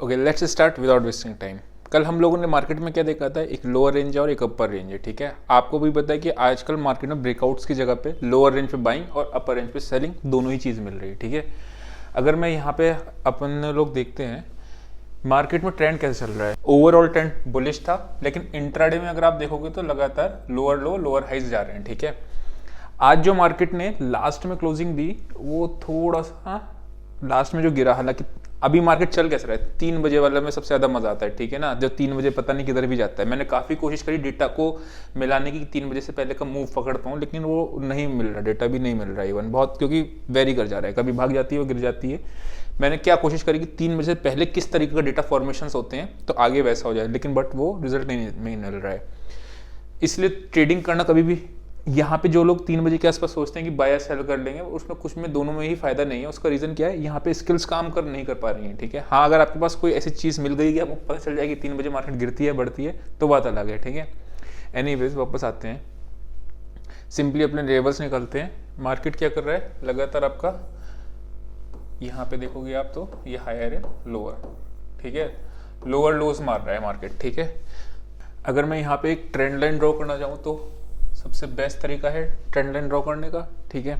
Okay, let's start without wasting time. कल हम लोगों ने मार्केट में क्या देखा था, एक लोअर रेंज है और एक अपर रेंज है। ठीक है, आपको भी पता है कि आजकल मार्केट में ब्रेकआउट्स की जगह पे लोअर रेंज पे बाइंग और अपर रेंज पे सेलिंग दोनों ही चीज़ मिल रही है। ठीक है, अगर मैं यहाँ पे अपन लोग देखते हैं मार्केट में ट्रेंड कैसे चल रहा है। ओवरऑल ट्रेंड बुलिश था, लेकिन इंट्राडे में अगर आप देखोगे तो लगातार लोअर लो लोअर हाइज जा रहे हैं। ठीक है, आज जो मार्केट ने लास्ट में क्लोजिंग दी वो थोड़ा सा लास्ट में जो गिरा, हालांकि अभी मार्केट चल कैसे रहा है, 3 बजे वाला में सबसे ज्यादा मजा आता है। ठीक है ना, जब 3 बजे पता नहीं किधर भी जाता है। मैंने काफी कोशिश करी डेटा को मिलाने की 3 बजे से पहले का मूव पकड़ पाऊँ, लेकिन वो नहीं मिल रहा, डेटा भी नहीं मिल रहा इवन बहुत, क्योंकि वेरी कर जा रहा है, कभी भाग जाती है वो गिर जाती है। मैंने क्या कोशिश करी कि 3 बजे से पहले किस तरीके का डेटा फॉर्मेशन होते हैं तो आगे वैसा हो जाए, लेकिन बट वो रिजल्ट नहीं मिल रहा है। इसलिए ट्रेडिंग करना कभी भी, यहाँ पे जो लोग 3 बजे के आसपास सोचते हैं कि बाय सेल कर लेंगे, उसमें कुछ में दोनों में ही फायदा नहीं है। उसका रीजन क्या है, यहाँ पे स्किल्स काम कर नहीं कर पा रही हैं। ठीक है, हाँ अगर आपके पास कोई ऐसी चीज मिल गई कि आपको पता चल जाएगी 3 बजे मार्केट गिरती है बढ़ती है तो बात अलग है। ठीक है, एनीवेज वापस आते हैं, सिंपली अपने लेवल्स निकलते हैं। मार्केट क्या कर रहा है, लगातार आपका यहाँ पे देखोगे आप तो ये हायर है लोअर। ठीक है, लोअर लोज मार रहा है मार्केट। ठीक है, अगर मैं यहाँ पे एक ट्रेंड लाइन ड्रॉ करना चाहूँ तो सबसे बेस्ट तरीका है ट्रेंड लाइन ड्रॉ करने का। ठीक है,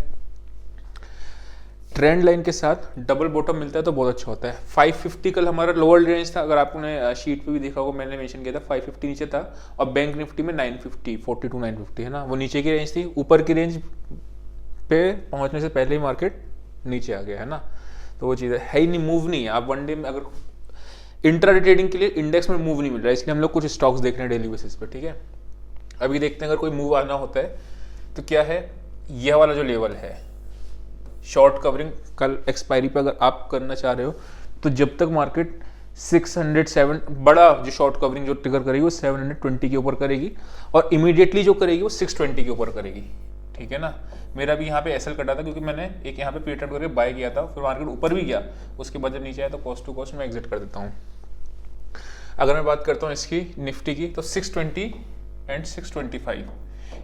ट्रेंड लाइन के साथ डबल बॉटम मिलता है तो बहुत अच्छा होता है। 550 कल हमारा लोअर रेंज था, अगर आपने शीट पे भी देखा होगा मैंने मेंशन किया था 550 नीचे था, और बैंक निफ्टी में 950 42 950 है ना, वो नीचे की रेंज थी। ऊपर की रेंज पे पहुंचने से पहले ही मार्केट नीचे आ गया है ना, तो वो चीज़ है ही नहीं, मूव नहीं है। आप वन डे में अगर इंट्राडे ट्रेडिंग के लिए इंडेक्स में मूव नहीं मिल रहा है, इसलिए हम लोग कुछ स्टॉक्स देख रहे हैं डेली बेसिस पे। ठीक है, अभी देखते हैं अगर कोई मूव आना होता है तो क्या है, यह वाला जो लेवल है शॉर्ट कवरिंग कल एक्सपायरी पे अगर आप करना चाह रहे हो तो जब तक मार्केट 607 बड़ा जो शॉर्ट कवरिंग जो ट्रिगर करेगी वो 720 के ऊपर करेगी, और इमीडिएटली जो करेगी वो 620 के ऊपर करेगी। ठीक है ना, मेरा भी यहाँ पे एसएल कटा था क्योंकि मैंने एक यहाँ पे प्रीटेंड करके बाय किया था, फिर मार्केट ऊपर भी गया, उसके बाद जब नीचे आया तो कॉस्ट टू कॉस्ट में एग्जिट कर देता हूँ। अगर मैं बात करता हूँ इसकी निफ्टी की तो 620 एंड 625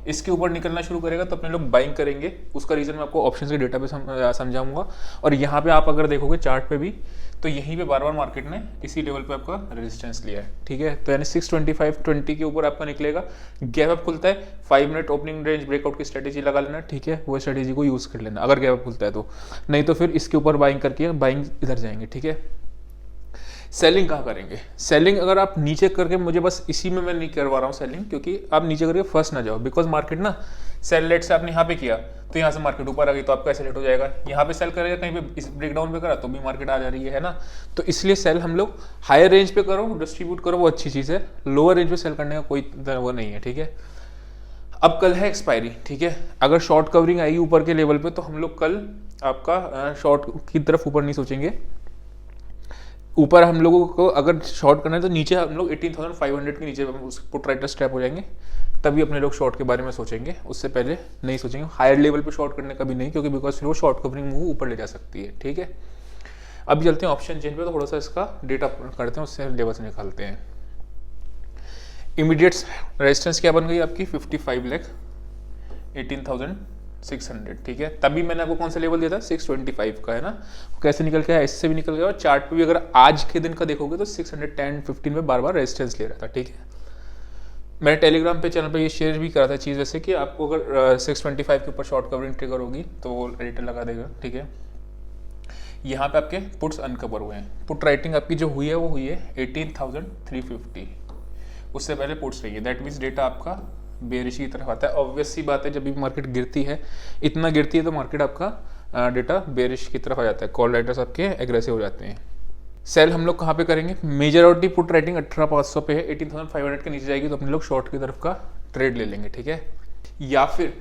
इसके ऊपर निकलना शुरू करेगा तो अपने लोग बाइंग करेंगे। उसका रीजन मैं आपको ऑप्शंस के डेटा पे समझाऊंगा। और यहाँ पे आप अगर देखोगे चार्ट पे भी तो यहीं पे बार बार मार्केट ने इसी लेवल पे आपका रेजिस्टेंस लिया है। ठीक है, तो यानी 625-20 के ऊपर आपका निकलेगा, गैप अप खुलता है, 5 मिनट ओपनिंग रेंज ब्रेकआउट की स्ट्रेटेजी लगा लेना। ठीक है, वो स्ट्रेटेजी को यूज कर लेना अगर गैप अप खुलता है तो, नहीं तो फिर इसके ऊपर बाइंग करके बाइंग इधर जाएंगे। ठीक है, सेलिंग कहाँ करेंगे, सेलिंग अगर आप नीचे करके, मुझे बस इसी में मैं नहीं करवा रहा हूँ सेलिंग, क्योंकि आप नीचे करके फंस ना जाओ, बिकॉज मार्केट ना सेल लेट से आपने यहाँ पे किया तो यहाँ से मार्केट ऊपर आ गई तो आपका ऐसे लेट हो जाएगा, यहाँ पे सेल करेगा कहीं पे इस ब्रेकडाउन पे करा तो भी मार्केट आ जा रही है ना। तो इसलिए सेल हम लोग हायर रेंज पे करो, डिस्ट्रीब्यूट करो, वो अच्छी चीज़ है। लोअर रेंज पे सेल करने का कोई वो नहीं है। ठीक है, अब कल है एक्सपायरी। ठीक है, अगर शॉर्ट कवरिंग आएगी ऊपर के लेवल पे तो हम लोग कल आपका शॉर्ट की तरफ ऊपर नहीं सोचेंगे। ऊपर हम लोगों को अगर शॉर्ट करना है तो नीचे हम लोग 18,500 के नीचे पुट राइटर स्टेप हो जाएंगे, तभी अपने लोग शॉर्ट के बारे में सोचेंगे, उससे पहले नहीं सोचेंगे। हायर लेवल पे शॉर्ट करने का भी नहीं, क्योंकि बिकॉज फिर वो शॉर्ट कवरिंग मूव ऊपर ले जा सकती है। ठीक है, अब चलते हैं ऑप्शन चेंज पे, तो थोड़ा सा इसका डेटा करते हैं, उससे लेवल से निकालते हैं। इमीडिएट रेजिस्टेंस क्या बन गई आपकी 55 लाख 18,600। ठीक है, तभी मैंने आपको कौन सा लेवल दिया था 625 का है ना, वो कैसे निकल के आया, इससे भी निकल गया। और चार्ट पे भी अगर आज के दिन का देखोगे तो 610-15 में बार बार रेजिस्टेंस ले रहा था। ठीक है, मैंने टेलीग्राम पे चैनल पे ये शेयर भी करा था चीज़, वैसे कि आपको अगर 625 के ऊपर शॉर्ट कवरिंग ट्रिगर होगी तो वो रेट लगा देगा। ठीक है, यहाँ पे आपके पुट्स अनकवर हुए हैं, पुट राइटिंग आपकी जो हुई है वो हुई है 18,350, उससे पहले पुट्स रही है, दैट मीन्स डेटा आपका बेरिश की तरफ आता है। ऑब्वियस सी बात है, जब भी मार्केट गिरती है, इतना गिरती है तो मार्केट आपका डेटा बेरिश की तरफ आ जाता है, कॉल राइटर्स आपके एग्रेसिव हो जाते हैं। सेल हम लोग कहाँ पे करेंगे, मेजॉरिटी पुट राइटिंग 18,500 पे है, 18,500 के नीचे जाएगी तो अपने लोग शॉर्ट की तरफ का ट्रेड ले लेंगे। ठीक है, या फिर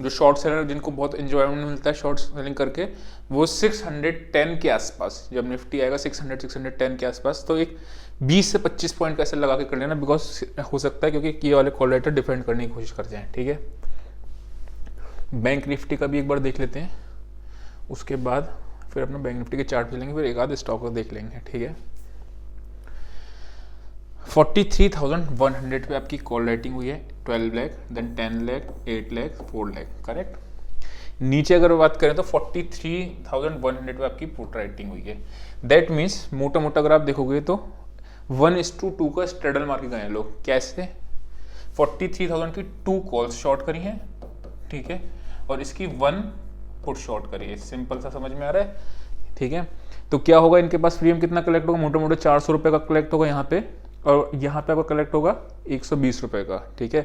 जो शॉर्ट सेलर जिनको बहुत इंजॉयमेंट मिलता है शॉर्ट सेलिंग करके, वो 610 के आसपास, जब निफ्टी आएगा 610 के आसपास, तो एक 20 से 25 पॉइंट का ऐसे लगा के कर लेना, बिकॉज हो सकता है क्योंकि ये वाले कॉल राइटर डिफेंड करने की कोशिश कर जाएं। ठीक है, बैंक निफ्टी का भी एक बार देख लेते हैं, उसके बाद फिर अपना बैंक निफ्टी के चार्ट पे लेंगे, फिर एक आध स्टॉक को देख लेंगे। ठीक है, 43,100 पे आपकी कॉल राइटिंग हुई है, 12 लाख, देन 10 लाख, 8 लाख, 4 लाख, करेक्ट। नीचे अगर बात करें तो 43,100 पे आपकी पुट राइटिंग हुई है। दैट मीन्स मोटा मोटा अगर आप देखोगे तो 1:2 का स्ट्रेडल मार के गए हैं लोग। कैसे? 43,000 की 2 कॉल्स शॉर्ट करी हैं, ठीक है, और इसकी 1 पुट शॉर्ट करी है। सिंपल सा समझ में आ रहा है, ठीक है। तो क्या होगा, इनके पास प्रीमियम कितना कलेक्ट होगा? मोटे मोटे 400 रुपये का कलेक्ट होगा यहाँ पे, और यहाँ पे आपका कलेक्ट होगा 120 रुपये का, ठीक है।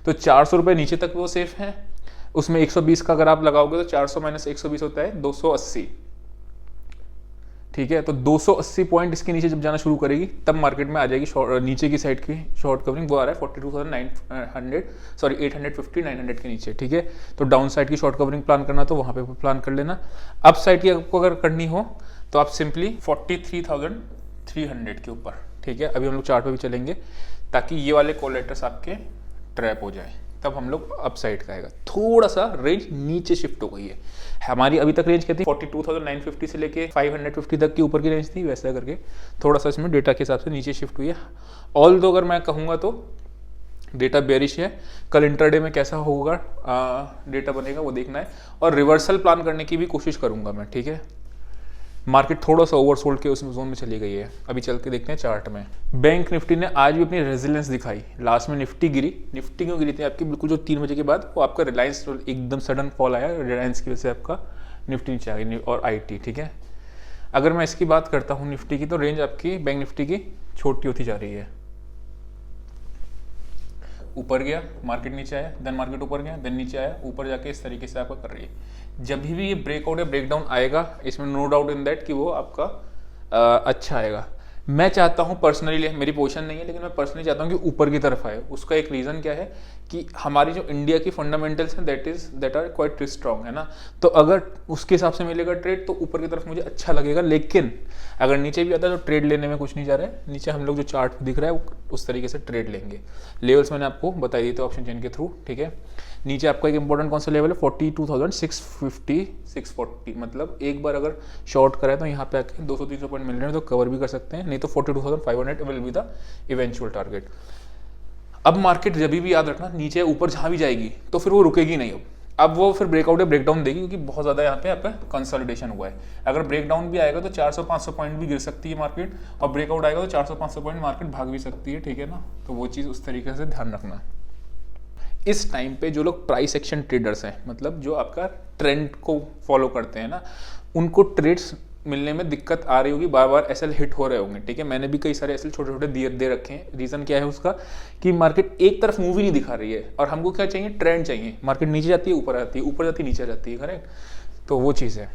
तो 400 रुपये नीचे तक वो सेफ है, उसमें 120 का अगर आप लगाओगे तो 400 माइनस 120 होता है 280, ठीक है। तो 280 पॉइंट इसके नीचे जब जाना शुरू करेगी तब मार्केट में आ जाएगी नीचे की साइड की शॉर्ट कवरिंग, वो आ रहा है 850 900 के नीचे, ठीक है। तो डाउन साइड की शॉर्ट कवरिंग प्लान करना तो वहां पे प्लान कर लेना। अप साइड की आपको अगर करनी हो तो आप सिंपली 43,300 के ऊपर, ठीक है। अभी हम लोग चार्ट पे भी चलेंगे ताकि ये वाले कॉलेटर्स आपके ट्रैप हो जाए, तब हम लोग अप साइड का आएगा। थोड़ा सा रेंज नीचे शिफ्ट हो गई है। हमारी अभी तक रेंज क्या थी? 42,950 से लेके 550 तक की ऊपर की रेंज थी, वैसा करके थोड़ा सा इसमें डेटा के हिसाब से नीचे शिफ्ट हुई है। ऑल दो अगर मैं कहूँगा तो डेटा बेरिश है। कल इंटरडे में कैसा होगा डेटा बनेगा वो देखना है, और रिवर्सल प्लान करने की भी कोशिश करूंगा मैं, ठीक है। मार्केट थोड़ा सा ओवरसोल्ड के उस जोन में चली गई है। अभी चल के देखते हैं चार्ट में। बैंक निफ्टी ने आज भी अपनी रेजिलेंस दिखाई। लास्ट में निफ्टी गिरी। निफ्टी क्यों गिरी थी आपकी? बिल्कुल जो 3 बजे के बाद वो आपका रिलायंस एकदम सडन फॉल आया, रिलायंस की वजह से आपका निफ्टी नीचे आ गई, और IT, ठीक है। अगर मैं इसकी बात करता हूँ निफ्टी की, तो रेंज आपकी बैंक निफ्टी की छोटी होती जा रही है। ऊपर गया, मार्केट नीचे आया, देन मार्केट ऊपर गया, देन नीचे आया, ऊपर जाके इस तरीके से आपका कर रही है। जब भी ये ब्रेकआउट या ब्रेकडाउन आएगा, इसमें नो डाउट इन दैट कि वो आपका अच्छा आएगा। मैं चाहता हूं पर्सनली, मेरी पोजीशन नहीं है, लेकिन मैं पर्सनली चाहता हूं कि ऊपर की तरफ आए। उसका एक रीज़न क्या है कि हमारी जो इंडिया की फंडामेंटल्स हैं दैट आर क्वाइट स्ट्रॉन्ग, है ना। तो अगर उसके हिसाब से मिलेगा ट्रेड तो ऊपर की तरफ मुझे अच्छा लगेगा, लेकिन अगर नीचे भी आता है तो ट्रेड लेने में कुछ नहीं जा रहा है। नीचे हम लोग जो चार्ट दिख रहा है उस तरीके से ट्रेड लेंगे। लेवल्स मैंने आपको बताई दी थे ऑप्शन चेन के थ्रू, ठीक है। नीचे आपका एक इंपॉर्टेंट कौन सा लेवल है? 42,650 640, मतलब एक बार अगर शॉर्ट करा है तो यहाँ पे आके 200-300 पॉइंट मिल रहे हैं तो कवर भी कर सकते हैं, नहीं तो 42,500 will be the eventual target. अब मार्केट जब भी याद रखना नीचे ऊपर जहाँ भी जाएगी तो फिर वो रुकेगी नहीं। अब वो फिर ब्रेकआउट या ब्रेकडाउन देगी, क्योंकि बहुत ज़्यादा यहाँ पे आपका कंसोलिडेशन हुआ है। अगर ब्रेकडाउन भी आएगा तो 400-500 पॉइंट भी गिर सकती है मार्केट, और ब्रेकआउट आएगा तो 400-500 पॉइंट मार्केट भाग भी सकती है, ठीक है ना। तो वो चीज़ उस तरीके से ध्यान रखना। इस टाइम पे जो लोग प्राइस एक्शन ट्रेडर्स हैं, मतलब जो आपका ट्रेंड को फॉलो करते हैं ना, उनको ट्रेड्स मिलने में दिक्कत आ रही होगी, बार बार एसएल हिट हो रहे होंगे, ठीक है। मैंने भी कई सारे एसएल छोटे छोटे दे रखे हैं। रीज़न क्या है उसका कि मार्केट एक तरफ मूव ही नहीं दिखा रही है, और हमको क्या चाहिए? ट्रेंड चाहिए। मार्केट नीचे जाती है, ऊपर आती है, ऊपर जाती है, नीचे जाती है, करेक्ट। तो वो चीज़ है।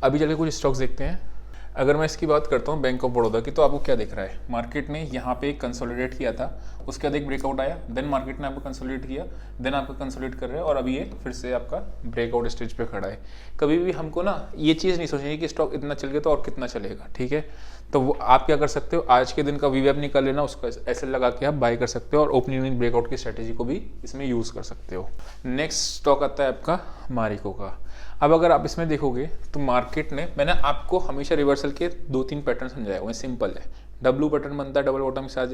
अभी चलिए कुछ स्टॉक्स देखते हैं। अगर मैं इसकी बात करता हूँ बैंक ऑफ बड़ौदा की, तो आपको क्या दिख रहा है? मार्केट ने यहाँ पे कंसोलिडेट किया था, उसके बाद एक ब्रेकआउट आया, देन मार्केट ने आपको कंसोलिडेट किया, देन आपका कंसोलिडेट कर रहा है, और अभी ये फिर से आपका ब्रेकआउट स्टेज पे खड़ा है। कभी भी हमको ना ये चीज़ नहीं सोचनी कि स्टॉक इतना चल गया तो और कितना चलेगा, ठीक है। तो वो आप क्या कर सकते हो? आज के दिन का वीवैप निकाल लेना, उसका एसएल लगा के आप बाय कर सकते हो, और ओपनिंग ब्रेकआउट की स्ट्रेटेजी को भी इसमें यूज़ कर सकते हो। नेक्स्ट स्टॉक आता है आपका मारिको का। अब अगर आप इसमें देखोगे तो मार्केट ने, मैंने आपको हमेशा रिवर्सल के 2-3 पैटर्न समझाए हुए हैं। सिंपल है, डब्ल्यू पैटर्न बनता है डबल बॉटम के साथ,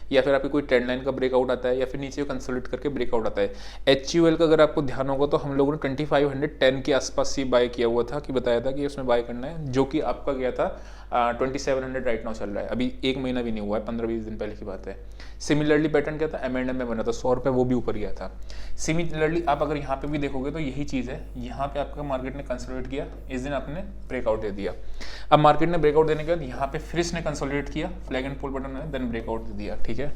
या फिर आपकी कोई ट्रेंड लाइन का ब्रेकआउट आता है, या फिर नीचे कंसोलिडेट करके ब्रेकआउट आता है। HUL का अगर आपको ध्यान होगा तो हम लोगों ने 2510 के आसपास ही बाय किया हुआ था, कि बताया था कि उसमें बाय करना है, जो कि आपका गया था 2700 राइट नाउ चल रहा है। अभी 1 महीना भी नहीं हुआ है, 15-20 दिन पहले की बात है। सिमिलरली पैटर्न क्या था? M&M में बना था 100 रुपये, वो भी ऊपर गया था। सिमिलरली आप अगर यहाँ पे भी देखोगे तो यही चीज़ है। यहाँ पे आपका मार्केट ने कंसोलिडेट किया, इस दिन आपने ब्रेकआउट दे दिया। अब मार्केट ने ब्रेकआउट देने के बाद यहाँ पे फिर इसने कंसोलिडेट किया, फ्लैग एंड पुल बटन है, देन ब्रेकआउट दे दिया, ठीक है।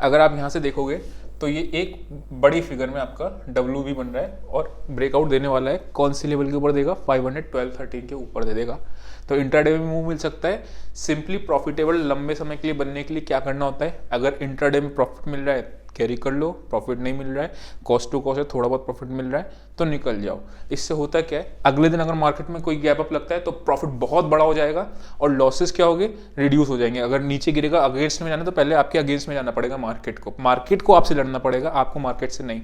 अगर आप यहाँ से देखोगे तो ये एक बड़ी फिगर में आपका W भी बन रहा है, और ब्रेकआउट देने वाला है। कौन सी लेवल के ऊपर देगा? 512-13 के ऊपर दे देगा। तो इंट्राडे में मूव मिल सकता है। सिंपली प्रॉफिटेबल लंबे समय के लिए बनने के लिए क्या करना होता है? अगर इंट्राडे में प्रॉफिट मिल रहा है कैरी कर लो, प्रॉफिट नहीं मिल रहा है, कॉस्ट टू कॉस्ट है, थोड़ा बहुत प्रॉफिट मिल रहा है तो निकल जाओ। इससे होता क्या है? अगले दिन अगर मार्केट में कोई गैप अप लगता है तो प्रॉफिट बहुत बड़ा हो जाएगा, और लॉसेस क्या होंगे? रिड्यूस हो जाएंगे। अगर नीचे गिरेगा, अगेंस्ट में जाना तो पहले आपके अगेंस्ट में जाना पड़ेगा मार्केट को आपसे लड़ना पड़ेगा, आपको मार्केट से नहीं।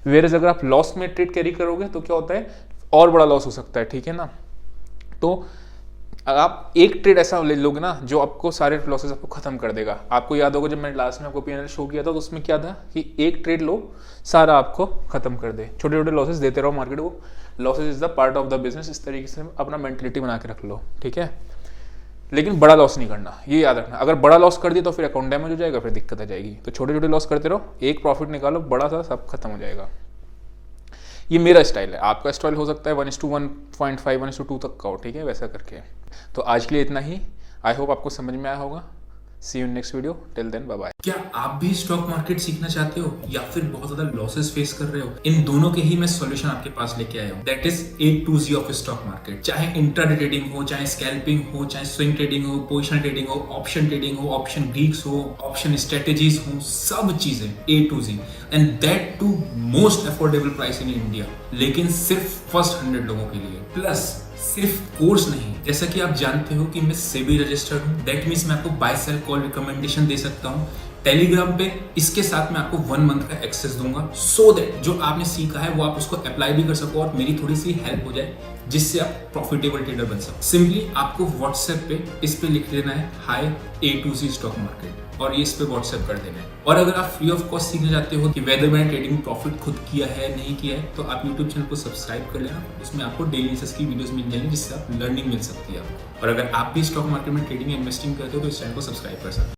वेयर अगर आप लॉस में ट्रेड कैरी करोगे तो क्या होता है? और बड़ा लॉस हो सकता है, ठीक है ना। तो अगर आप एक ट्रेड ऐसा ले लोगे ना जो आपको सारे लॉसेस आपको खत्म कर देगा। आपको याद होगा जब मैंने लास्ट में आपको पीएनएल शो किया था तो उसमें क्या था कि एक ट्रेड लो सारा आपको खत्म कर दे। छोटे छोटे लॉसेस देते रहो मार्केट को, losses is the part of the business. इस तरीके से अपना मेंटलिटी बना के रख लो, ठीक है। लेकिन बड़ा लॉस नहीं करना, ये याद रखना। अगर बड़ा लॉस कर दिया तो फिर अकाउंट डैमेज हो जाएगा, फिर दिक्कत आ जाएगी। तो छोटे छोटे लॉस करते रहो, एक प्रॉफिट निकालो, बड़ा सा सब खत्म हो जाएगा। ये मेरा स्टाइल है, आपका स्टाइल हो सकता है 1:1.5 1:2 तक का हो, ठीक है, वैसा करके। तो आज के लिए इतना ही। आई होप आपको समझ में आया होगा। See you next video, till then bye bye. क्या आप भी स्टॉक मार्केट सीखना चाहते हो या फिर बहुत ज्यादा लॉसेस फेस कर रहे हो? इन दोनों के ही मैं सॉल्यूशन आपके पास लेके आया हूँ। That is A to Z of stock market. चाहे इंट्राडे ट्रेडिंग हो, चाहे स्कैल्पिंग हो, चाहे स्विंग ट्रेडिंग हो, पोजिशनल ट्रेडिंग हो, ऑप्शन ट्रेडिंग हो, ऑप्शन ग्रीक्स हो, ऑप्शन स्ट्रेटेजीज हो, सब चीजें A to Z and that too most affordable price in India. लेकिन सिर्फ फर्स्ट 100 लोगों के लिए। प्लस सिर्फ कोर्स नहीं, जैसा कि आप जानते हो कि मैं सेबी रजिस्टर्ड हूं, दैट मीन्स मैं आपको बाय सेल कॉल रिकमेंडेशन दे सकता हूं टेलीग्राम पे। इसके साथ मैं आपको 1 मंथ का एक्सेस दूंगा, सो दैट जो आपने सीखा है वो आप उसको अप्लाई भी कर सको और मेरी थोड़ी सी हेल्प हो जाए, जिससे आप प्रॉफिटेबल ट्रेडर बन सको। सिंपली आपको व्हाट्सएप पे इस पे लिख देना है हाय A to Z stock market, और ये इस पे व्हाट्सएप कर देना है। और अगर आप फ्री ऑफ कॉस्ट सीखना चाहते हो कि वेदर मैंने ट्रेडिंग प्रॉफिट खुद किया है नहीं किया है, तो आप यूट्यूब चैनल को सब्सक्राइब कर लेना। उसमें आपको डेली बेसिस की वीडियोस मिल जाएंगी, जिससे आप लर्निंग मिल सकती है आपको। और अगर आप भी स्टॉक मार्केट में ट्रेडिंग या इन्वेस्टिंग करते हो तो इस चैनल को सब्सक्राइब कर सकते हो।